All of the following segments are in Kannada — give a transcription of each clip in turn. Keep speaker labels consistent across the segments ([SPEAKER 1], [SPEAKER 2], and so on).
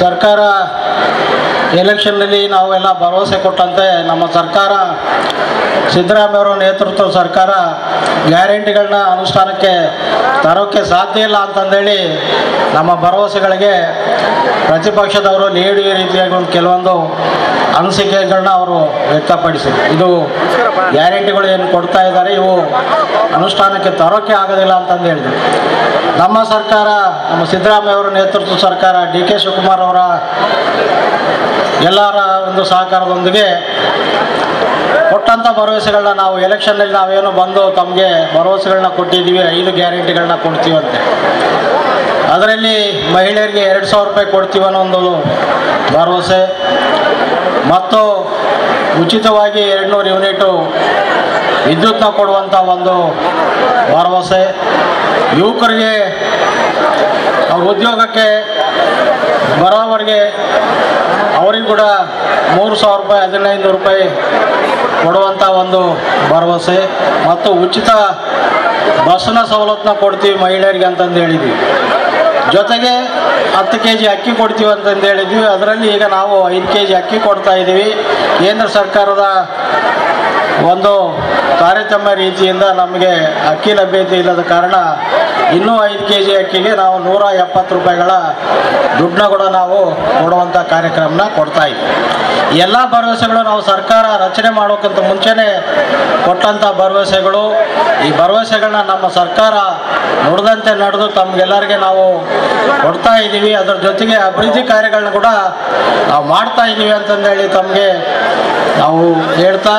[SPEAKER 1] ಸರ್ಕಾರ ಎಲೆಕ್ಷನ್ನಲ್ಲಿ ನಾವೆಲ್ಲ ಭರವಸೆ ಕೊಟ್ಟಂತೆ ನಮ್ಮ ಸರ್ಕಾರ ಸಿದ್ದರಾಮಯ್ಯವರ ನೇತೃತ್ವದ ಸರ್ಕಾರ ಗ್ಯಾರಂಟಿಗಳನ್ನ ಅನುಷ್ಠಾನಕ್ಕೆ ತರೋಕ್ಕೆ ಸಾಧ್ಯ ಇಲ್ಲ ಅಂತಂದೇಳಿ ನಮ್ಮ ಭರವಸೆಗಳಿಗೆ ಪ್ರತಿಪಕ್ಷದವರು ನೀಡಿ ರೀತಿಯಾಗಿ ಒಂದು ಕೆಲವೊಂದು ಅನಿಸಿಕೆಗಳನ್ನ ಅವರು ವ್ಯಕ್ತಪಡಿಸಿದರು. ಇದು ಗ್ಯಾರಂಟಿಗಳು ಏನು ಕೊಡ್ತಾ ಇದ್ದಾರೆ ಇವು ಅನುಷ್ಠಾನಕ್ಕೆ ತರೋಕ್ಕೆ ಆಗೋದಿಲ್ಲ ಅಂತಂದು ಹೇಳಿದರು. ನಮ್ಮ ಸರ್ಕಾರ, ನಮ್ಮ ಸಿದ್ದರಾಮಯ್ಯವರ ನೇತೃತ್ವದ ಸರ್ಕಾರ, DK ಶಿವಕುಮಾರ್ ಅವರ ಎಲ್ಲರ ಒಂದು ಸಹಕಾರದೊಂದಿಗೆ ಕೊಟ್ಟಂಥ ಭರವಸೆಗಳನ್ನ ನಾವು ಎಲೆಕ್ಷನ್ನಲ್ಲಿ ನಾವೇನು ಬಂದು ತಮಗೆ ಭರವಸೆಗಳನ್ನ ಕೊಟ್ಟಿದ್ದೀವಿ, 5 ಗ್ಯಾರಂಟಿಗಳನ್ನ ಕೊಡ್ತೀವಂತೆ. ಅದರಲ್ಲಿ ಮಹಿಳೆಯರಿಗೆ 2,000 ರೂಪಾಯಿ ಕೊಡ್ತೀವಿ ಅನ್ನೋ ಒಂದು ಭರವಸೆ, ಮತ್ತು ಉಚಿತವಾಗಿ 200 ಯೂನಿಟು ವಿದ್ಯುತ್ನ ಕೊಡುವಂಥ ಒಂದು ಭರವಸೆ, ಯುವಕರಿಗೆ ಅವ್ರ ಉದ್ಯೋಗಕ್ಕೆ ಬರೋವರೆಗೆ ಅವರಿಗೂ ಕೂಡ 3,000 ರೂಪಾಯಿ 1,500 ರೂಪಾಯಿ ಕೊಡುವಂಥ ಒಂದು ಭರವಸೆ, ಮತ್ತು ಉಚಿತ ಬಸ್ನ ಸವಲತ್ತನ್ನ ಕೊಡ್ತೀವಿ ಮಹಿಳೆಯರಿಗೆ ಅಂತಂದು ಹೇಳಿದ್ವಿ. ಜೊತೆಗೆ 10 kg ಅಕ್ಕಿ ಕೊಡ್ತೀವಿ ಅಂತಂದು ಹೇಳಿದ್ವಿ. ಅದರಲ್ಲಿ ಈಗ ನಾವು 5 kg ಅಕ್ಕಿ ಕೊಡ್ತಾ ಇದ್ದೀವಿ. ಕೇಂದ್ರ ಸರ್ಕಾರದ ಒಂದು ತಾರತಮ್ಯ ರೀತಿಯಿಂದ ನಮಗೆ ಅಕ್ಕಿ ಲಭ್ಯತೆ ಇಲ್ಲದ ಕಾರಣ ಇನ್ನೂ 5 kg ಅಕ್ಕಿಗೆ ನಾವು 170 ರೂಪಾಯಿಗಳ ದುಡ್ಡನ್ನ ಕೂಡ ನಾವು ಕೊಡುವಂಥ ಕಾರ್ಯಕ್ರಮನ ಕೊಡ್ತಾ ಇದ್ದೀವಿ. ಎಲ್ಲ ಭರವಸೆಗಳು ನಾವು ಸರ್ಕಾರ ರಚನೆ ಮಾಡೋಕ್ಕಿಂತ ಮುಂಚೆನೇ ಕೊಟ್ಟಂಥ ಭರವಸೆಗಳು. ಈ ಭರವಸೆಗಳನ್ನ ನಮ್ಮ ಸರ್ಕಾರ ನುಡಿದಂತೆ ನಡೆದು ತಮಗೆಲ್ಲರಿಗೆ ನಾವು ಕೊಡ್ತಾ ಇದ್ದೀವಿ. ಅದರ ಜೊತೆಗೆ ಅಭಿವೃದ್ಧಿ ಕಾರ್ಯಗಳನ್ನ ಕೂಡ ನಾವು ಮಾಡ್ತಾ ಇದ್ದೀವಿ ಅಂತಂದೇಳಿ ತಮಗೆ ನಾವು ಹೇಳ್ತಾ,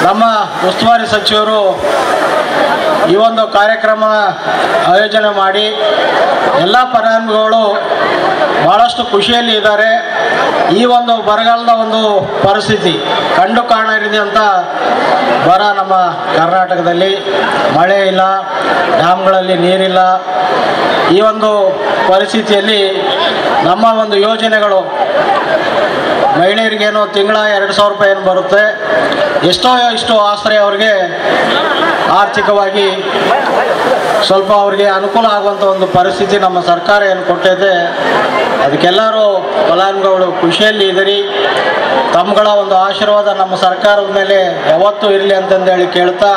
[SPEAKER 1] ನಮ್ಮ ಉಸ್ತುವಾರಿ ಸಚಿವರು ಈ ಒಂದು ಕಾರ್ಯಕ್ರಮ ಆಯೋಜನೆ ಮಾಡಿ ಎಲ್ಲ ಫಲಾನುಭವಿಗಳು ಭಾಳಷ್ಟು ಖುಷಿಯಲ್ಲಿ ಇದ್ದಾರೆ. ಈ ಒಂದು ಬರಗಾಲದ ಒಂದು ಪರಿಸ್ಥಿತಿ ಕಂಡು ಕಾಣರಿದೆ ಅಂತ ಬರ ನಮ್ಮ ಕರ್ನಾಟಕದಲ್ಲಿ ಮಳೆ ಇಲ್ಲ, ಡ್ಯಾಮ್ಗಳಲ್ಲಿ ನೀರಿಲ್ಲ. ಈ ಒಂದು ಪರಿಸ್ಥಿತಿಯಲ್ಲಿ ನಮ್ಮ ಒಂದು ಯೋಜನೆಗಳು ಮಹಿಳೆಯರಿಗೇನು ತಿಂಗಳ 2,000 ರೂಪಾಯಿ ಏನು ಬರುತ್ತೆ, ಇಷ್ಟು ಆಶ್ರಯ ಅವ್ರಿಗೆ ಆರ್ಥಿಕವಾಗಿ ಸ್ವಲ್ಪ ಅವ್ರಿಗೆ ಅನುಕೂಲ ಆಗುವಂಥ ಒಂದು ಪರಿಸ್ಥಿತಿ ನಮ್ಮ ಸರ್ಕಾರ ಏನು ಕೊಟ್ಟಿದೆ. ಅದಕ್ಕೆಲ್ಲರೂ ಫಲಾನುಭವಿಗಳು ಖುಷಿಯಲ್ಲಿ ಇದ್ದೀರಿ. ತಮ್ಮಗಳ ಒಂದು ಆಶೀರ್ವಾದ ನಮ್ಮ ಸರ್ಕಾರದ ಮೇಲೆ ಯಾವತ್ತೂ ಇರಲಿ ಅಂತಂದೇಳಿ ಕೇಳ್ತಾ,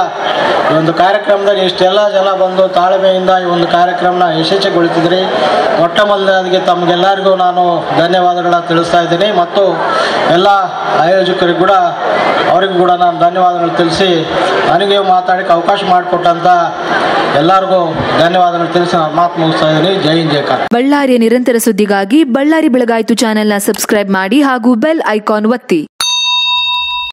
[SPEAKER 1] ಈ ಒಂದು ಕಾರ್ಯಕ್ರಮದಲ್ಲಿ ಇಷ್ಟೆಲ್ಲ ಜನ ಬಂದು ತಾಳ್ಮೆಯಿಂದ ಈ ಒಂದು ಕಾರ್ಯಕ್ರಮನ ಯಶಸ್ವಿಗೊಳಿಸಿದ್ರಿ. ಮೊಟ್ಟ ಮೊದಲನೇದಾಗಿ ತಮಗೆಲ್ಲರಿಗೂ ನಾನು ಧನ್ಯವಾದಗಳನ್ನ ತಿಳಿಸ್ತಾ ಇದ್ದೀನಿ, ಮತ್ತು ಎಲ್ಲ ಆಯೋಜಕರಿಗೂ ಕೂಡ ಅವರಿಗೂ ಕೂಡ ನಾನು ಧನ್ಯವಾದಗಳು ತಿಳಿಸಿ ನನಗೆ ಮಾತಾಡೋಕ್ಕೆ ಅವಕಾಶ ಮಾಡಿಕೊಟ್ಟಂಥ ಎಲ್ಲರಿಗೂ ಧನ್ಯವಾದಗಳು ತಿಳಿಸಿ ನಾನು ಮಾತು ಮುಗಿಸ್ತಾ ಇದ್ದೀನಿ. ಜೈ ಹಿಂದ್, ಜೈ ಕರ್ನಾಟಕ.
[SPEAKER 2] ಬಳ್ಳಾರಿಯ ನಿರಂತರ ಸುದ್ದಿಗಾಗಿ ಬಳ್ಳಾರಿ ಬೆಳಗಾಯಿತು ಚಾನೆಲ್ನ ಸಬ್ಸ್ಕ್ರೈಬ್ ಮಾಡಿ ಹಾಗೂ ಬೆಲ್ ಐಕಾನ್ ಒತ್ತಿ.